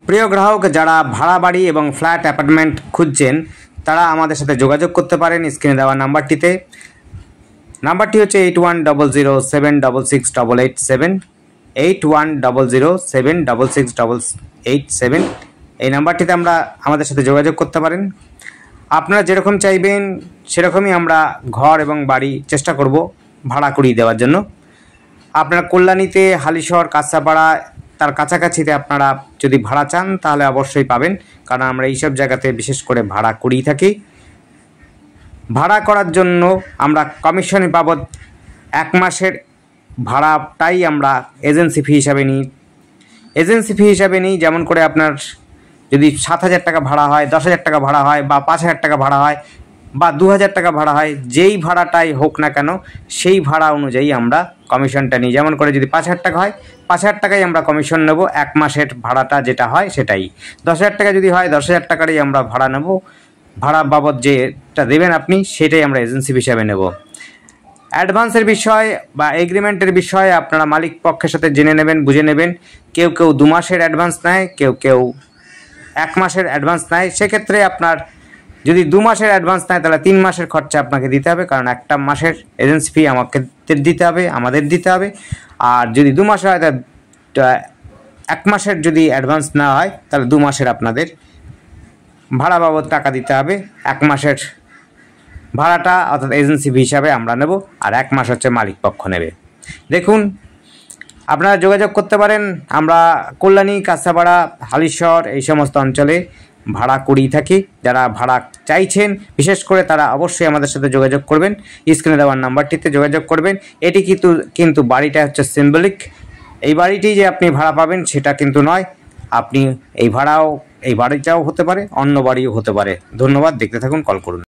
প্রিয় গ্রাহক, যারা ভাড়া বাড়ি এবং ফ্ল্যাট অ্যাপার্টমেন্ট খুঁজছেন তারা আমাদের সাথে যোগাযোগ করতে পারেন স্ক্রিনে দেওয়া নাম্বারটিতে। নাম্বারটি হচ্ছে 8100766887, 8100766887। এই নাম্বারটিতে আমাদের সাথে যোগাযোগ করতে পারেন। আপনারা যেরকম চাইবেন সেরকমই আমরা ঘর এবং বাড়ি চেষ্টা করব ভাড়া করিয়ে দেওয়ার জন্য। আপনারা কল্যাণীতে, হালিশহর, কাঁচরাপাড়া তার কাছাকাছিতে আপনারা যদি ভাড়া চান তাহলে অবশ্যই পাবেন, কারণ আমরা এইসব জায়গাতে বিশেষ করে ভাড়া করিয়ে থাকি। ভাড়া করার জন্য আমরা কমিশন বাবদ 1 মাসের ভাড়াটাই আমরা এজেন্সি ফি হিসাবে নিই। যেমন করে আপনার যদি 7,000 টাকা ভাড়া হয়, 10,000 টাকা ভাড়া হয়, বা 5,000 টাকা ভাড়া হয়, বা 2,000 টাকা ভাড়া হয়, যেই ভাড়াটাই হোক না কেন সেই ভাড়া অনুযায়ী আমরা কমিশনটা নিই। যেমন করে যদি 5,000 টাকা হয়, 5,000 টাকাই আমরা কমিশন নেব। 1 মাসের ভাড়াটা যেটা হয় সেটাই। 10,000 টাকা যদি হয় 10,000 টাকারই আমরা ভাড়া নেব। ভাড়া বাবদ যেটা দেবেন আপনি সেটাই আমরা এজেন্সি হিসাবে নেব। অ্যাডভান্সের বিষয় বা এগ্রিমেন্টের বিষয়ে আপনারা মালিক পক্ষের সাথে জেনে নেবেন, বুঝে নেবেন। কেউ 2 মাসের অ্যাডভান্স নেয়, কেউ 1 মাসের অ্যাডভান্স নেয়। সেক্ষেত্রে আপনার যদি 2 মাসের অ্যাডভান্স নেয় তাহলে 3 মাসের খরচা আপনাকে দিতে হবে, কারণ একটা মাসের এজেন্সি ফি আমাদের দিতে হবে। আর যদি 2 মাসের হয় তাহলে 1 মাসের যদি অ্যাডভান্স না হয় তাহলে 2 মাসের আপনাদের ভাড়া বাবদ টাকা দিতে হবে। 1 মাসের ভাড়াটা অর্থাৎ এজেন্সি ফি হিসাবে আমরা নেব, আর 1 মাস হচ্ছে মালিক পক্ষ নেবে। দেখুন, আপনারা যোগাযোগ করতে পারেন। আমরা কল্যাণী, কাঁচরাপাড়া, হালিশহর এই সমস্ত অঞ্চলে ভাড়া করিয়ে থাকি। যারা ভাড়া চাইছেন বিশেষ করে তারা অবশ্যই আমাদের সাথে যোগাযোগ করবেন, স্ক্রিনে দেওয়ার নাম্বারটিতে যোগাযোগ করবেন। এটি কিন্তু বাড়িটা হচ্ছে সিম্বলিক। এই বাড়িটি যে আপনি ভাড়া পাবেন সেটা কিন্তু নয়। আপনি এই বাড়িটাও হতে পারে, অন্য বাড়িও হতে পারে। ধন্যবাদ, দেখতে থাকুন, কল করুন।